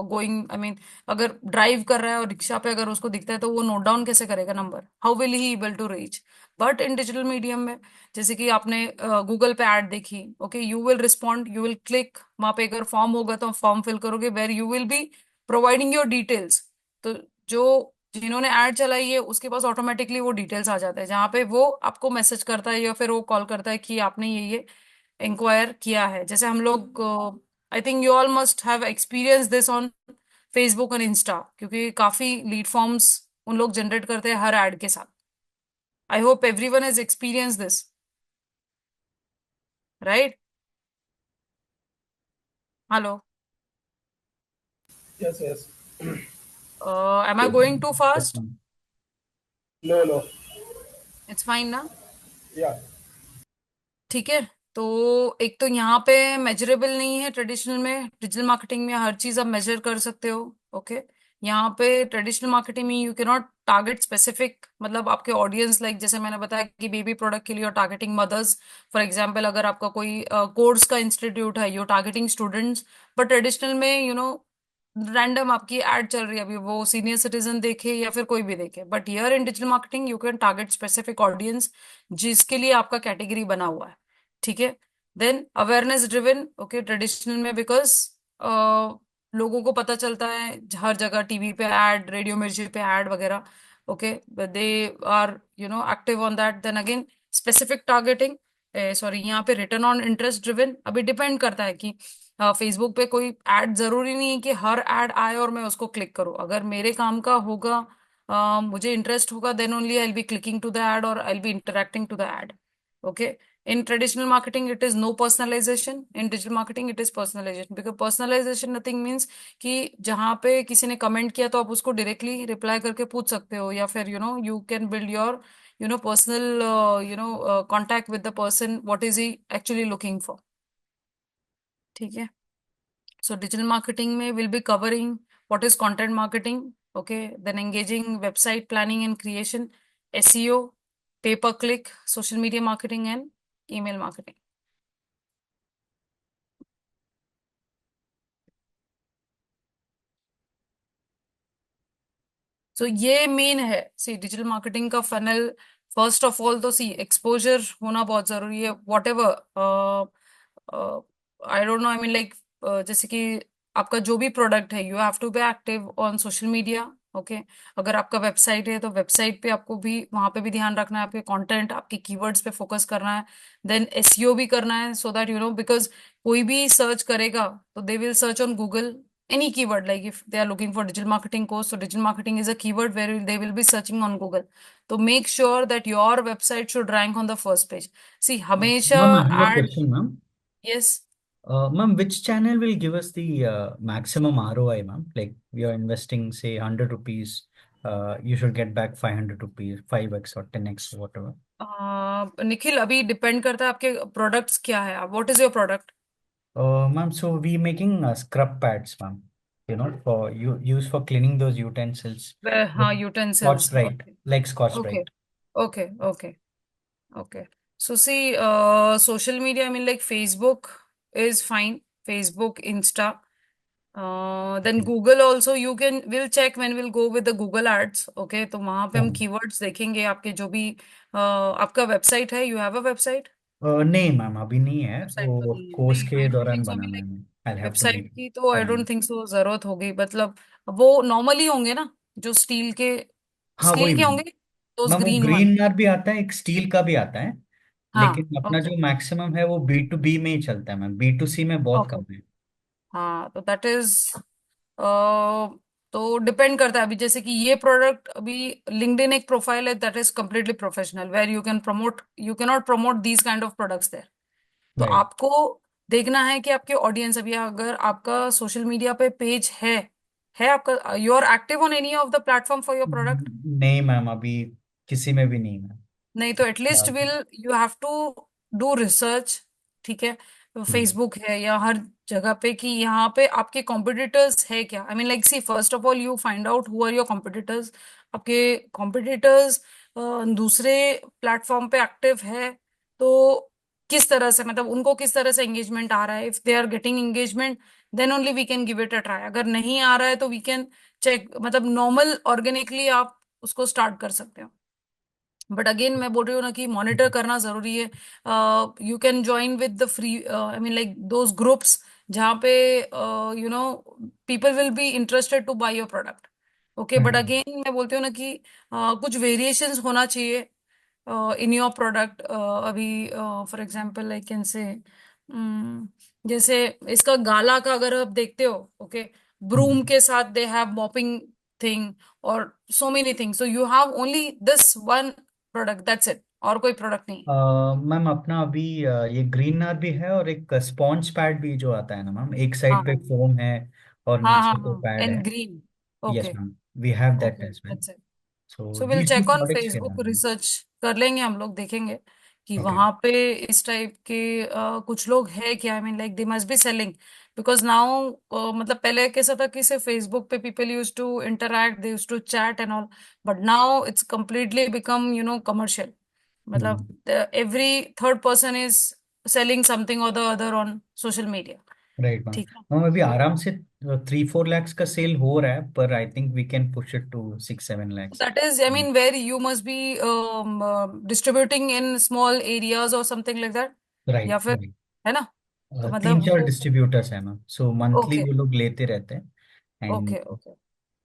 Speaker 1: going. I mean, अगर ड्राइव कर रहा है और रिक्शा पे अगर उसको दिखता है तो वो नोट डाउन कैसे करेगा number? How will he able to reach? But in digital medium में, जैसे कि आपने गूगल पे ऐड देखी, okay, you will respond, you will click. वहां पे अगर फॉर्म होगा तो फॉर्म फिल करोगे, where you will be providing your details. तो जो जिन्होंने ऐड चलाई है उसके पास ऑटोमेटिकली वो डिटेल्स आ जाते हैं, जहाँ पे वो आपको मैसेज करता है या फिर वो कॉल करता है कि आपने ये इंक्वायर किया है. जैसे हम लोग, I think you all must have experience this on Facebook और इंस्टा, क्योंकि काफी लीड फॉर्म्स उन लोग जनरेट करते हैं हर ऐड के साथ. I hope everyone has experience this, right? Hello,
Speaker 2: Yes, yes.
Speaker 1: Am I going to
Speaker 5: Yes,
Speaker 1: fast?
Speaker 5: ma'am.
Speaker 2: No, no.
Speaker 1: It's fine ना?
Speaker 2: Yeah.
Speaker 1: ठीक है. तो एक तो यहाँ पे मेजरेबल नहीं है ट्रेडिशनल में. डिजिटल मार्केटिंग में हर चीज आप मेजर कर सकते हो. ओके, यहाँ पे ट्रेडिशनल मार्केटिंग में you can not target specific, मतलब आपके ऑडियंस, लाइक जैसे मैंने बताया कि बेबी प्रोडक्ट के लिए और टारगेटिंग मदर्स. फॉर एग्जाम्पल, अगर आपका कोई कोर्स का इंस्टीट्यूट है, you targeting students. But traditional में रैंडम आपकी एड चल रही है, अभी वो सीनियर सिटीजन देखे या फिर कोई भी देखे. But here in digital marketing you can target specific audience जिसके लिए आपका कैटेगरी बना हुआ है. ठीक है. Then awareness driven, okay, traditional में, बिकॉज लोगों को पता चलता है हर जगह, टीवी पे ऐड, रेडियो मिर्ची पे ऐड वगैरह. Okay, they are active on that. Then again specific targeting, sorry, यहाँ पे रिटर्न ऑन इंटरेस्ट ड्रिवन. अभी डिपेंड करता है कि फेसबुक पे कोई ऐड, जरूरी नहीं है कि हर ऐड आए और मैं उसको क्लिक करूँ. अगर मेरे काम का होगा, मुझे इंटरेस्ट होगा, then only I will be clicking to the ad और I will be interacting to the ad. Okay. In traditional marketing, it is no personalization. In digital marketing, it is personalization. Because personalization nothing means कि जहाँ पे किसी ने comment किया तो आप उसको डायरेक्टली रिप्लाई करके पूछ सकते हो, या फिर you can build your personal contact with the person, what is he actually looking for. ठीक है. So digital marketing में will be covering what is content marketing, okay, then engaging website planning and creation, SEO, pay per click, social media marketing and email marketing. So ये main है. See digital marketing का funnel, first of all तो see exposure होना बहुत जरूरी है. Whatever, I don't know, I mean like, जैसे कि आपका जो भी प्रोडक्ट है, you have to be active on social media. Okay, अगर आपका वेबसाइट है तो वेबसाइट पे आपको भी वहां पे भी ध्यान रखना है, आपके कंटेंट, आपके कीवर्ड्स पे फोकस करना है. देन एसईओ भी करना है, सो दैट बिकॉज कोई भी सर्च करेगा तो they will search on Google any keyword. Like if they are looking for digital marketing course, so digital marketing is a keyword where they will be searching on Google. So make sure that your website should rank on the first page. See, हमेशा
Speaker 4: Ma'am, I have a
Speaker 1: ad.
Speaker 4: question, ma'am.
Speaker 1: Yes.
Speaker 4: Ma'am, which channel will give us the maximum ROI, ma'am? Like we are investing, say, 100 rupees, you should get back 500 rupees, 5x or 10x, whatever.
Speaker 1: Nikhil, अभी depend करता है आपके products क्या है. What is your product?
Speaker 4: Ma'am, so we making scrub pads, ma'am. For you use for cleaning those utensils.
Speaker 1: हाँ,
Speaker 4: Like Scotch
Speaker 1: utensils.
Speaker 4: Brite,
Speaker 1: okay.
Speaker 4: like Scotch
Speaker 1: okay.
Speaker 4: Brite.
Speaker 1: Okay. Okay. Okay. So see, social media, I mean like Facebook is fine. Facebook, Insta. Then
Speaker 4: Okay.
Speaker 1: Google also we'll check when we'll go with the Google ads. Okay. तो वहां पे हम
Speaker 4: Um,
Speaker 1: keywords देखेंगे आपके जो भी, आपका website है, यू हैव अ वेबसाइट?
Speaker 4: नहीं मैम, अभी नहीं है,
Speaker 1: वेबसाइट तो
Speaker 4: वो
Speaker 1: नहीं है.
Speaker 4: कोर्स
Speaker 1: नहीं,
Speaker 4: के
Speaker 1: आई डोंट
Speaker 4: दौरान
Speaker 1: थिंक सो. आई मीन
Speaker 4: बनाना है
Speaker 1: like
Speaker 4: ma'am. I have to
Speaker 1: website
Speaker 4: make
Speaker 1: की तो I
Speaker 4: plan.
Speaker 1: Don't think so जरूरत होगी. मतलब वो नॉर्मली होंगे ना, जो
Speaker 4: हाँ वही
Speaker 1: स्टील के
Speaker 4: मैम.
Speaker 1: होंगे, दोज
Speaker 4: मैम वो
Speaker 1: ग्रीन वन.
Speaker 4: ग्रीन नार भी आता है, एक स्टील का भी आता है.
Speaker 1: हाँ.
Speaker 4: लेकिन अपना
Speaker 1: ओके.
Speaker 4: जो मैक्सिमम है वो B2B में ही चलता है मैम, B2C में बहुत
Speaker 1: ओके.
Speaker 4: कम है.
Speaker 1: हाँ, तो दैट इज, तो डिपेंड करता है. अभी जैसे कि ये प्रोडक्ट, अभी लिंक्डइन एक प्रोफाइल है that is completely professional, where you can not promote these kind of products there. तो
Speaker 4: राइट.
Speaker 1: आपको देखना है कि आपके ऑडियंस, अभी अगर आपका सोशल मीडिया पे पेज है आपका, you are active on any of the platform for your product?
Speaker 4: नहीं मैम, अभी किसी में भी नहीं मैम.
Speaker 1: नहीं तो एटलीस्ट
Speaker 4: हाँ.
Speaker 1: Will you have to do research. ठीक है,
Speaker 4: हम्म.
Speaker 1: फेसबुक है या हर जगह पे, कि यहाँ पे आपके कॉम्पिटिटर्स है क्या. I mean like see, first of all you find out who are your competitors. आपके कॉम्पिटिटर्स दूसरे प्लेटफॉर्म पे एक्टिव है तो किस तरह से, मतलब उनको किस तरह से एंगेजमेंट आ रहा है. If they are getting engagement, then only we can give it a try. अगर नहीं आ रहा है तो वी कैन चेक, मतलब नॉर्मल ऑर्गेनिकली आप उसको स्टार्ट कर सकते हो. बट अगेन मैं बोल रही हूँ ना कि मॉनिटर करना जरूरी है. You can join with the free, I mean like those groups जहाँ पे people will be interested to buy your product. Okay, but
Speaker 4: hmm.
Speaker 1: Again मैं बोलती हूँ ना कि कुछ वेरिएशंस होना चाहिए इन योर प्रोडक्ट. अभी for example I can say, जैसे इसका गाला का अगर आप देखते हो, ओके, ब्रूम
Speaker 4: हम्म.
Speaker 1: के साथ दे हैव मॉपिंग थिंग और so many things. So you have only this one product, that's it, और कोई प्रोडक्ट नहीं.
Speaker 4: मैम अपना अभी ये ग्रीन नार भी है और एक स्पॉन्ज पैड भी जो आता है ना मैम, एक
Speaker 1: हाँ
Speaker 4: साइड पे
Speaker 1: हाँ.
Speaker 4: फोम है और
Speaker 1: हाँ हाँ
Speaker 4: नीचे पे
Speaker 1: हाँ,
Speaker 4: पैड
Speaker 1: एंड
Speaker 4: है.
Speaker 1: Green.
Speaker 4: Yes
Speaker 1: okay.
Speaker 4: Ma'am, we have that
Speaker 1: okay,
Speaker 4: as well.
Speaker 1: That's it.
Speaker 4: So
Speaker 1: so will
Speaker 4: these two
Speaker 1: check on
Speaker 4: products we
Speaker 1: Facebook,
Speaker 4: have.
Speaker 1: Research कर लेंगे हम लोग, देखेंगे कि
Speaker 4: ओके.
Speaker 1: वहां पे इस टाइप के कुछ लोग हैं क्या. I mean like they must be selling, because now मतलब पहले कैसा था कि सिर्फ फेसबुक पे people use to interact, they use to chat and all. But now it's completely become commercial. मतलब every third person is selling something और the other on social media.
Speaker 4: Right ma'am.
Speaker 1: ठीक है.
Speaker 4: मैम अभी
Speaker 1: तो
Speaker 4: आराम से 3-4 lakhs का cell हो रहा है, पर I think we can push it to 6-7 lakhs.
Speaker 1: that is, I mean, where you must be distributing in small areas or something like that. या
Speaker 4: राइट
Speaker 1: फिर,
Speaker 4: राइट.
Speaker 1: है ना, तो
Speaker 4: तीन
Speaker 1: मतलब
Speaker 4: चार
Speaker 1: वो.
Speaker 4: डिस्ट्रीब्यूटर्स हैं मैम, सो मंथली
Speaker 1: ओके.
Speaker 4: वो लोग लेते रहते हैं. And
Speaker 1: okay. Okay.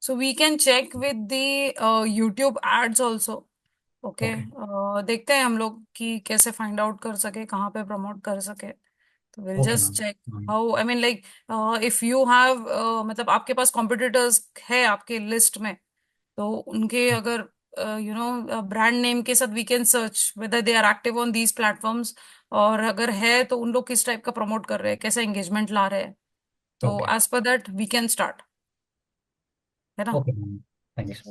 Speaker 1: So we can check with the YouTube ads also. Okay.
Speaker 4: Okay.
Speaker 1: देखते हैं हम लोग कि कैसे फाइंड आउट कर सके, कहाँ पे प्रमोट कर सके. तो will
Speaker 4: okay
Speaker 1: just check
Speaker 4: ma'am.
Speaker 1: How, I mean like, if you have, मतलब आपके पास कॉम्पिटिटर्स है आपके लिस्ट में, तो उनके अगर ब्रांड नेम के साथ we can search whether they are active on these platforms. और अगर है तो उन लोग किस टाइप का प्रमोट कर रहे हैं, कैसे एंगेजमेंट ला रहे हैं. तो
Speaker 4: okay.
Speaker 1: As per that we can start, है ना.
Speaker 4: Okay ma'am. थैंक्स.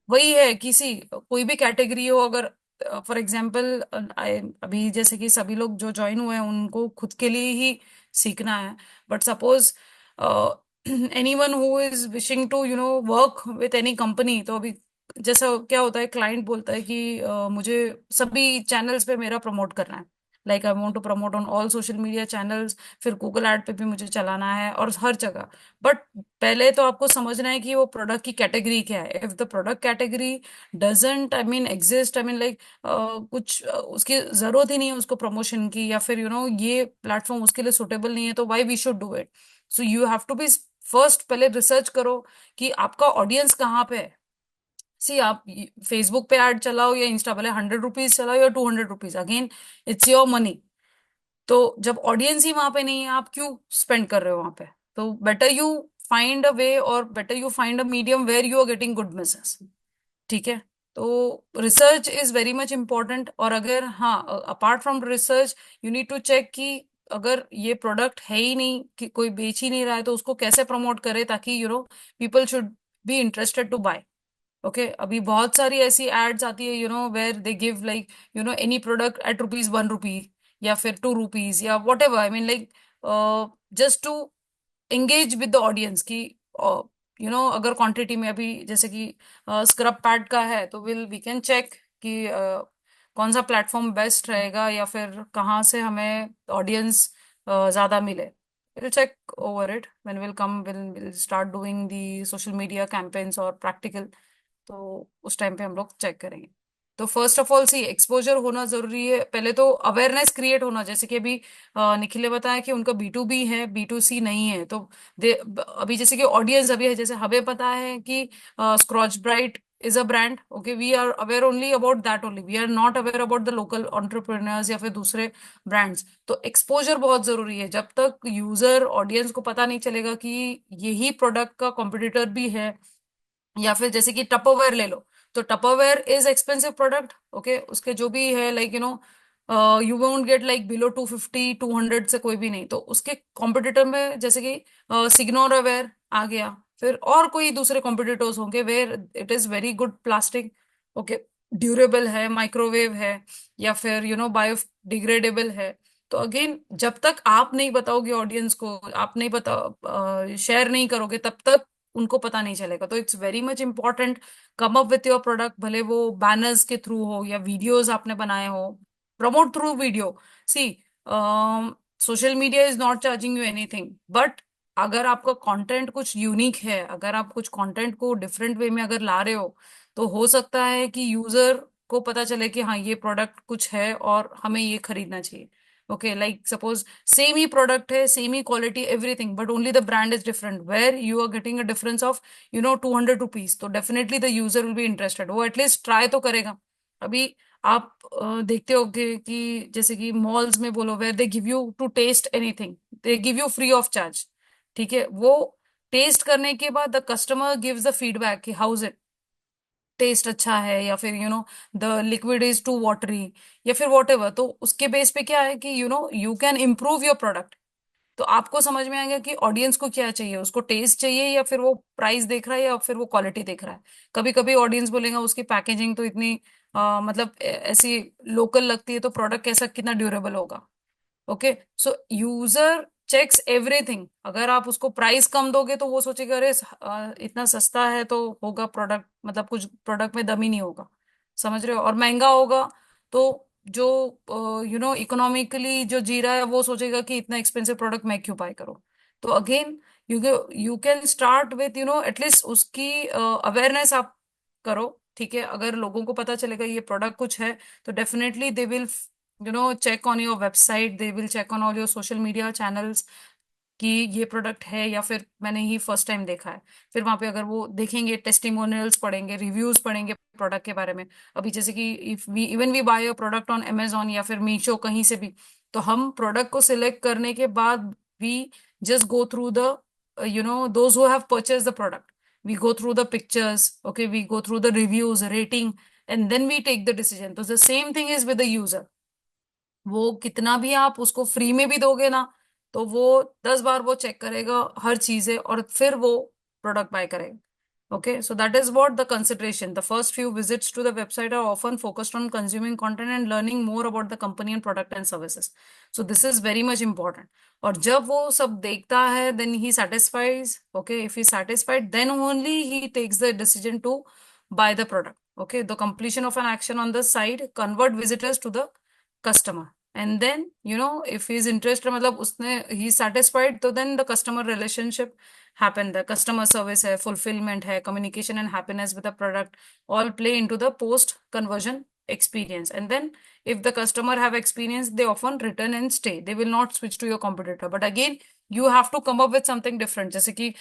Speaker 1: वही है, किसी कोई भी कैटेगरी हो, अगर फॉर एग्जाम्पल अभी जैसे कि सभी लोग जो ज्वाइन हुए हैं उनको खुद के लिए ही सीखना है, but suppose anyone who is wishing to work with any company, तो अभी जैसा क्या होता है, क्लाइंट बोलता है कि मुझे सभी चैनल्स पे मेरा प्रमोट करना है, like I want to promote on all social media channels, फिर गूगल एड पे भी मुझे चलाना है और हर जगह। बट पहले तो आपको समझना है कि वो प्रोडक्ट की कैटेगरी क्या है। If the product category doesn't I mean exist, I mean like कुछ उसकी जरूरत ही नहीं है उसको प्रमोशन की, या फिर ये प्लेटफॉर्म उसके लिए सुटेबल नहीं है, तो why we should do it. So you have to be first, पहले रिसर्च करो कि आपका ऑडियंस कहाँ पे है। सी आप फेसबुक पे ऐड चलाओ या इंस्टा, भले 100 रुपीज चलाओ या 200 rupees, again it's your money. तो जब ऑडियंस ही वहां पे नहीं है, आप क्यों स्पेंड कर रहे हो वहां पे? तो better you find a way, और better you find a medium where you are getting good business. ठीक है, तो research is very much important. और अगर हाँ, apart from research, you need to check कि अगर ये प्रोडक्ट है ही नहीं, कि कोई बेच ही नहीं रहा है, तो उसको कैसे प्रमोट करे ताकि people should be interested to buy. Okay, अभी बहुत सारी ऐसी एड्स आती है where they give like any product at rupees 1 rupee, या फिर 2 रुपीज, या whatever, I mean like just to engage with the audience की अगर क्वांटिटी में, अभी जैसे कि स्क्रब पैड का है, तो वी कैन चेक कि कौन सा प्लेटफॉर्म बेस्ट रहेगा, या फिर कहाँ से हमें ऑडियंस ज्यादा मिले। we'll check over it when we'll start doing the social media campaigns और practical, तो उस टाइम पे हम लोग चेक करेंगे। तो first of all see exposure होना जरूरी है, पहले तो अवेयरनेस क्रिएट होना। जैसे कि अभी निखिल ने बताया कि उनका B2B है, B2C नहीं है, तो दे अभी जैसे कि ऑडियंस अभी है, जैसे हमें पता है कि Scotch Brite is a brand, okay, we are aware only about that only, we are not aware about the local entrepreneurs या फिर दूसरे ब्रांड्स। तो एक्सपोजर बहुत जरूरी है। जब तक यूजर ऑडियंस को पता नहीं चलेगा कि यही प्रोडक्ट का कॉम्पिटिटर भी है, या फिर जैसे कि टपरवेयर ले लो, तो Tupperware is expensive product, okay, उसके जो भी है like you won't get like below 250 200 से कोई भी नहीं। तो उसके कॉम्पिटिटर में जैसे कि सिग्नोर अवेयर आ गया, फिर और कोई दूसरे कॉम्पिटिटर्स होंगे where it is very good plastic, okay, durable है, माइक्रोवेव है, या फिर बायोडिग्रेडेबल है। तो अगेन, जब तक आप नहीं बताओगे ऑडियंस को, आप नहीं बता शेयर नहीं करोगे, तब तक उनको पता नहीं चलेगा। तो it's very much important, come up with your product, भले वो बैनर्स के थ्रू हो या वीडियोस आपने बनाए हो, promote through video. See, social media is not charging you anything, but अगर आपका कंटेंट कुछ यूनिक है, अगर आप कुछ कंटेंट को डिफरेंट वे में अगर ला रहे हो, तो हो सकता है कि यूजर को पता चले कि हाँ, ये प्रोडक्ट कुछ है और हमें ये खरीदना चाहिए। ओके, लाइक सपोज सेम ही प्रोडक्ट है, सेम ही quality, everything, but only the brand is different, where you are getting a difference of 200 rupees, तो definitely the user will be interested, वो एटलीस्ट ट्राई तो करेगा। अभी आप देखते होगे कि जैसे कि मॉल्स में बोलो, where they give you to test anything, they give you free of charge. ठीक है, वो टेस्ट करने के बाद the customer gives the feedback कि हाउ इज इट, टेस्ट अच्छा है, या फिर the liquid is too watery, या फिर वॉट एवर। तो उसके बेस पे क्या है कि you can improve your product. तो आपको समझ में आएगा कि ऑडियंस को क्या चाहिए, उसको टेस्ट चाहिए, या फिर वो प्राइस देख रहा है, या फिर वो क्वालिटी देख रहा है। कभी कभी ऑडियंस बोलेगा उसकी पैकेजिंग तो इतनी मतलब ऐसी लोकल लगती है, तो प्रोडक्ट कैसा, कितना ड्यूरेबल होगा। Okay, so user checks everything. अगर आप उसको प्राइस कम दोगे, तो वो सोचेगा अरे इतना सस्ता है तो होगा प्रोडक्ट, मतलब कुछ प्रोडक्ट में दम ही नहीं होगा। समझ रहे हो? और महंगा होगा तो जो इकोनॉमिकली जो जी रहा है, वो सोचेगा कि इतना एक्सपेंसिव प्रोडक्ट मैं क्यों बाय करूं। तो again, you you can start with at least उसकी अवेयरनेस आप करो। ठीक है, अगर लोगों को पता चलेगा ये प्रोडक्ट कुछ है, तो definitely they will check on your website, they will check on all your social media channels कि ये प्रोडक्ट है, या फिर मैंने ही फर्स्ट टाइम देखा है। फिर वहां पे अगर वो देखेंगे, टेस्टिमोनियल्स पढ़ेंगे, रिव्यूज पढ़ेंगे प्रोडक्ट के बारे में। अभी जैसे कि if we even we buy a product on Amazon या फिर मीशो, कहीं से भी, तो हम प्रोडक्ट को सिलेक्ट करने के बाद we just go through the those who have purchase the product, we go through the pictures, okay, we go through the reviews, rating, and then we take the decision. तो the same thing is with the user. वो कितना भी आप उसको free में भी दोगे ना, तो वो 10 बार वो चेक करेगा हर चीजें, और फिर वो प्रोडक्ट बाय करेगा। Okay, so that is what the consideration. The first few visits to the website are often focused on consuming content and learning more about the company and product and services. So this is very much important. और जब वो सब देखता है, then he satisfies. Okay, if he's satisfied, then only he takes the decision to buy the product. Okay, the completion of an action on the site convert visitors to the customer. And then, if he's interested, मतलब उसने he's satisfied, तो then the customer relationship happen. The customer service है, fulfillment है, communication and happiness with the product all play into the post conversion experience. And then if the customer have experience, they often return and stay. They will not switch to your competitor. But again, you have to come up with something different. जैसे कि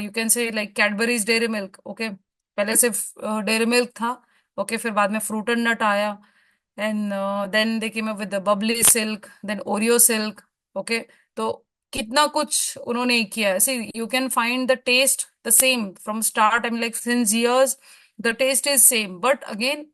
Speaker 1: you can say like Cadbury's Dairy Milk. Okay, पहले सिर्फ Dairy Milk था. Okay, फिर बाद में Fruit and Nut आया. And then they came up with the bubbly silk, then Oreo silk. Okay, तो कितना कुछ उन्होंने किया है. See, you can find the taste the same from start. I mean, like since years, the taste is same. But again,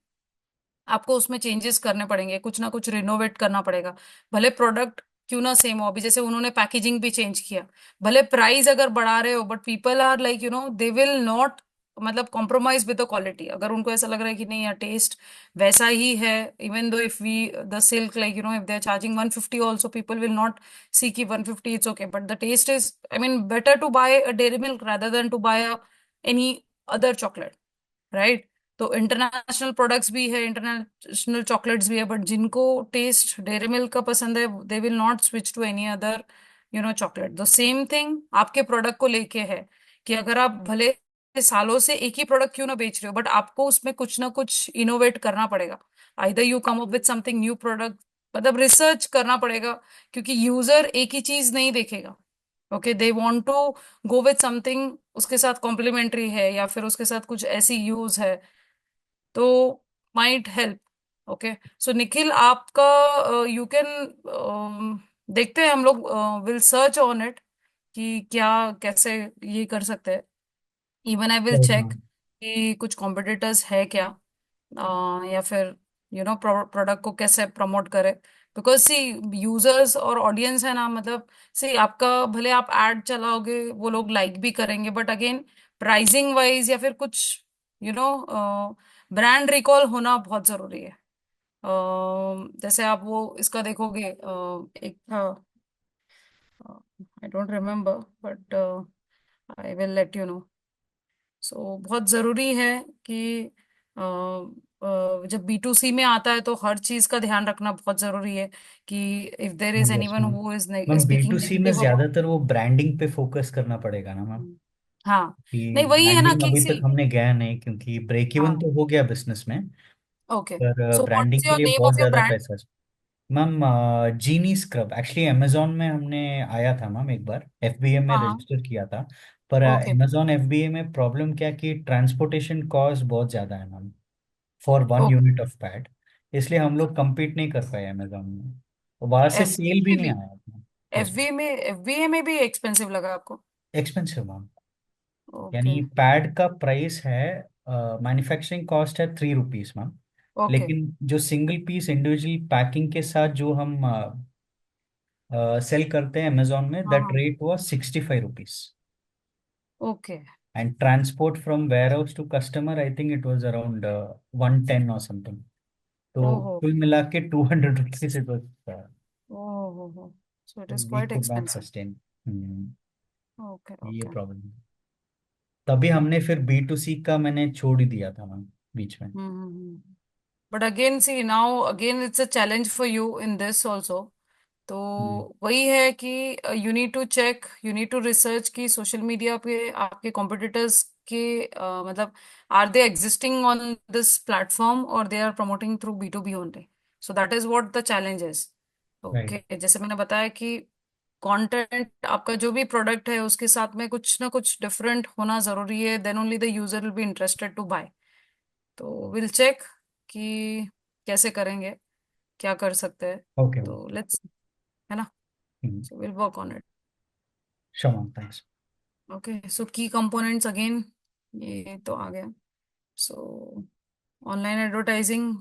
Speaker 1: आपको उसमें changes करने पड़ेंगे, कुछ ना कुछ रिनोवेट करना पड़ेगा. भले प्रोडक्ट क्यों ना सेम हो. अभी जैसे उन्होंने पैकेजिंग भी चेंज किया. भले प्राइस अगर बढ़ा रहे हो, but people are like they will not मतलब कॉम्प्रोमाइज विद द क्वालिटी. अगर उनको ऐसा लग रहा है कि नहीं यार टेस्ट वैसा ही है, even though if we the Silk like if they are charging 150 also, people will not see की 150 it's okay, but the taste is I mean better to buy a Dairy Milk rather than to buy any other chocolate, right. तो international products भी है, international chocolates भी है, but जिनको test dairy milk का पसंद है, they will not switch to any other chocolate. The same thing आपके प्रोडक्ट को लेके है कि अगर आप भले सालों से एक ही प्रोडक्ट क्यों ना बेच रहे हो, बट आपको उसमें कुछ ना कुछ इनोवेट करना पड़ेगा. Either you come up with something new product, मतलब रिसर्च करना पड़ेगा, क्योंकि यूजर एक ही चीज नहीं देखेगा. Okay, they want to go with something उसके साथ कॉम्प्लीमेंट्री है या फिर उसके साथ कुछ ऐसी यूज है, तो माइट हेल्प. ओके, सो निखिल आपका यू कैन देखते हैं हम लोग, विल सर्च ऑन इट कि क्या कैसे ये कर सकते हैं. Even I will
Speaker 4: Right,
Speaker 1: check
Speaker 4: ma'am.
Speaker 1: कि कुछ कॉम्पिटिटर्स है क्या, या फिर प्रोडक्ट को कैसे प्रमोट करे. बिकॉज सी यूजर्स और ऑडियंस है ना, मतलब सी आपका भले आप एड चलाओगे वो लोग लाइक भी करेंगे, बट अगेन प्राइसिंग वाइज या फिर कुछ यू नो ब्रांड रिकॉल होना बहुत जरूरी है. जैसे आप वो इसका देखोगे, एक था, I don't remember, but I will let you know. So बहुत जरूरी है कि जब B2C में आता है तो हर चीज का ध्यान रखना बहुत जरूरी है कि if there is
Speaker 4: Yes,
Speaker 1: anyone
Speaker 4: ma'am.
Speaker 1: Who is
Speaker 4: ma'am
Speaker 1: speaking
Speaker 4: B2C में
Speaker 1: नेगेटिव अबाउट.
Speaker 4: ज्यादातर वो ब्रांडिंग पे फोकस करना पड़ेगा ना मैम,
Speaker 1: हाँ,
Speaker 4: कि
Speaker 1: नहीं वही है ना
Speaker 4: ब्रांडिंग
Speaker 1: कि
Speaker 4: अभी तक
Speaker 1: सी.
Speaker 4: हमने गया नहीं, क्योंकि ब्रेक इवन
Speaker 1: हाँ,
Speaker 4: तो हो गया बिजनेस में,
Speaker 1: ओके.
Speaker 4: पर
Speaker 1: सो व्हाट इज
Speaker 4: ब्रांडिंग के
Speaker 1: योर
Speaker 4: लिए
Speaker 1: नेम
Speaker 4: बहुत
Speaker 1: ऑफ योर
Speaker 4: ज्यादा
Speaker 1: ब्रांड?
Speaker 4: पैसा है. मैम जीनी स्क्रब एक्चुअली अमेजोन में हमने आया था मैम, एक बार FBA में
Speaker 1: हाँ,
Speaker 4: रजिस्टर किया था. पर
Speaker 1: ओके.
Speaker 4: अमेजोन FBA में प्रॉब्लम क्या कि ट्रांसपोर्टेशन कॉस्ट बहुत ज्यादा है ma'am, for one
Speaker 1: okay.
Speaker 4: Unit of pad. इसलिए हम लोग compete नहीं कर पाए अमेजोन में, और वहां से सेल भी
Speaker 1: एफबीए
Speaker 4: नहीं
Speaker 1: भी,
Speaker 4: आया. यस,
Speaker 1: एफबीए में भी एक्सपेंसिव लगा आपको?
Speaker 4: Expensive ma'am.
Speaker 1: ओके.
Speaker 4: यानी पैड का प्राइस है, मैन्युफैक्चरिंग कॉस्ट है ₹3 मैम,
Speaker 1: ओके.
Speaker 4: लेकिन जो सिंगल पीस इंडिविजुअल पैकिंग के साथ जो हम सेल करते हैं अमेजोन में,
Speaker 1: हाँ,
Speaker 4: दैट
Speaker 1: हाँ.
Speaker 4: Rate was ₹65.
Speaker 1: Okay.
Speaker 4: And transport from warehouse to customer, I think it was around 110 और समथिंग. तो
Speaker 1: ओहो.
Speaker 4: कुल मिला के ₹200 इट वाज.
Speaker 1: ओहो, so it is
Speaker 4: we
Speaker 1: quite
Speaker 4: could not
Speaker 1: expensive.
Speaker 4: Sustain.
Speaker 1: Okay,
Speaker 4: ये
Speaker 1: ओके.
Speaker 4: प्रॉब्लम. तभी हमने फिर B2C का मैंने छोड़ ही दिया था मैम बीच में.
Speaker 1: But again see now again it's a challenge for you in this also. तो
Speaker 4: हम्म,
Speaker 1: वही है कि you need to check, you need to research कि सोशल मीडिया पे आपके कॉम्पिटिटर्स के मतलब are they existing on this platform और they are promoting through B2B only. So that is what the challenge is.
Speaker 4: Right.
Speaker 1: Okay, जैसे मैंने बताया कि कंटेंट आपका जो भी प्रोडक्ट है उसके साथ में कुछ ना कुछ डिफरेंट होना जरूरी है, then only the user will be interested to buy. तो विल चेक कि कैसे करेंगे, क्या कर सकते हैं.
Speaker 4: Okay ma'am.
Speaker 1: तो लेट्स, है ना. So will work on it.
Speaker 4: Sure ma'am, thanks.
Speaker 1: Okay, so key components again ये तो आ गया. So online advertising,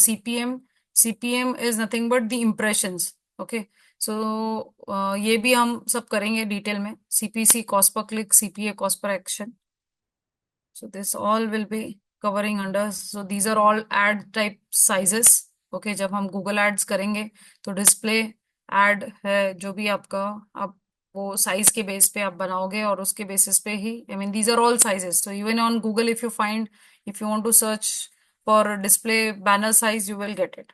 Speaker 1: CPM. CPM is nothing but the impressions. Okay, so ये भी हम सब करेंगे डिटेल में. CPC, cost per click, CPA, cost per action. So this all will be covering under. So these are all ad type sizes. Okay, जब हम Google ads करेंगे तो डिस्प्ले ad है जो भी आपका आप वो साइज के बेस पे आप बनाओगे और उसके बेसिस पे ही I mean these are all sizes. So even on Google if you find if you want to search for display banner size you will get it.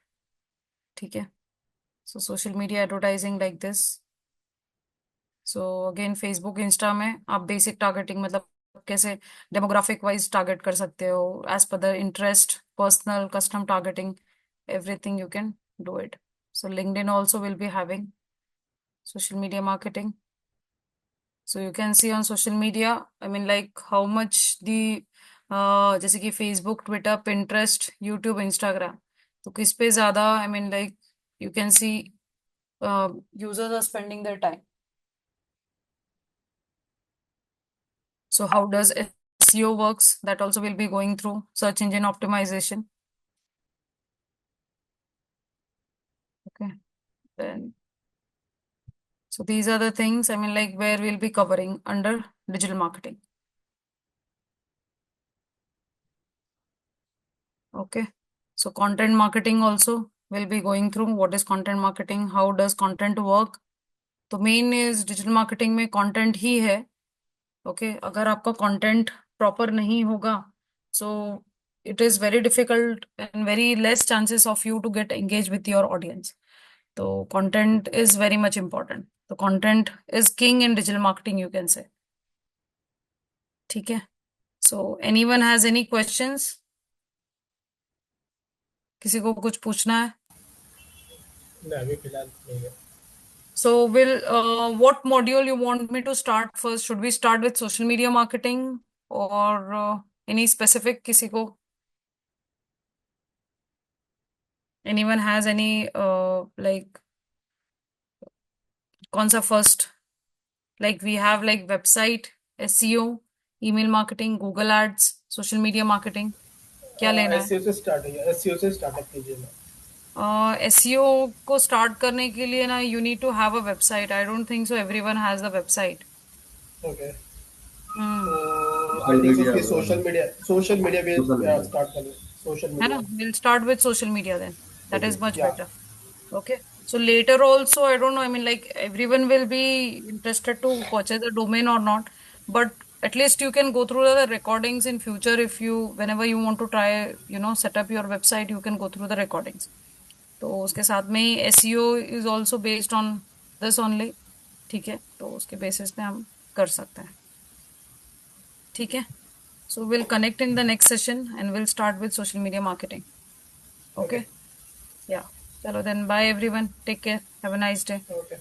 Speaker 1: ठीक है. So social media advertising like this. So again Facebook Insta में आप basic targeting मतलब कैसे demographic wise target कर सकते हो as per the interest personal custom targeting everything you can do it. So LinkedIn also will be having social media marketing. So you can see on social media I mean like how much the जैसे कि Facebook, Twitter, Pinterest, YouTube, Instagram तो किस पे ज्यादा I mean like you can see users are spending their time. So how does SEO works? That also will be going through search engine optimization. Okay, then so these are the things I mean like where we'll be covering under digital marketing. Okay, so content marketing also will be going through what is content marketing, how does content work. तो main is digital marketing में content ही है. Okay अगर आपका content proper नहीं होगा so it is very difficult and very less chances of you to get engage with your audience. तो content is very much important. तो content is king in digital marketing you can say. ठीक है. So anyone has any questions? किसी को कुछ पूछना है?
Speaker 2: नहीं अभी फिलहाल नहीं है.
Speaker 1: So will what module you want me to start first? Should we start with social media marketing or any specific किसी को? Anyone has any like कौन सा first? Like we have like website, SEO, email marketing, Google Ads, social media marketing. क्या लेना है?
Speaker 2: SEO से start है. SEO से स्टार्टअप कीजिए ना.
Speaker 1: SEO को स्टार्ट करने के लिए ना you need to have a website. I don't think so everyone has the website.
Speaker 2: Okay.
Speaker 1: Hmm.
Speaker 2: तो आई थिंक उसकी सोशल मीडिया पे स्टार्ट करें. सोशल
Speaker 1: है ना?
Speaker 2: Media.
Speaker 1: We'll start with social media then. That is much
Speaker 2: Yeah.
Speaker 1: better. Okay. So later also, I don't know, I mean, like everyone will be interested to purchase a domain or not, but at least you can go through the recordings in future if you, whenever you want to try, set up your website, you can go through the recordings. तो उसके साथ में ही SEO is also based on this only. ठीक है. तो उसके basis पे हम कर सकते हैं. ठीक है. So we'll connect in the next session and we'll start with social media marketing. Okay. Yeah. Chalo then bye everyone. Take care. Have a nice day.
Speaker 2: Okay.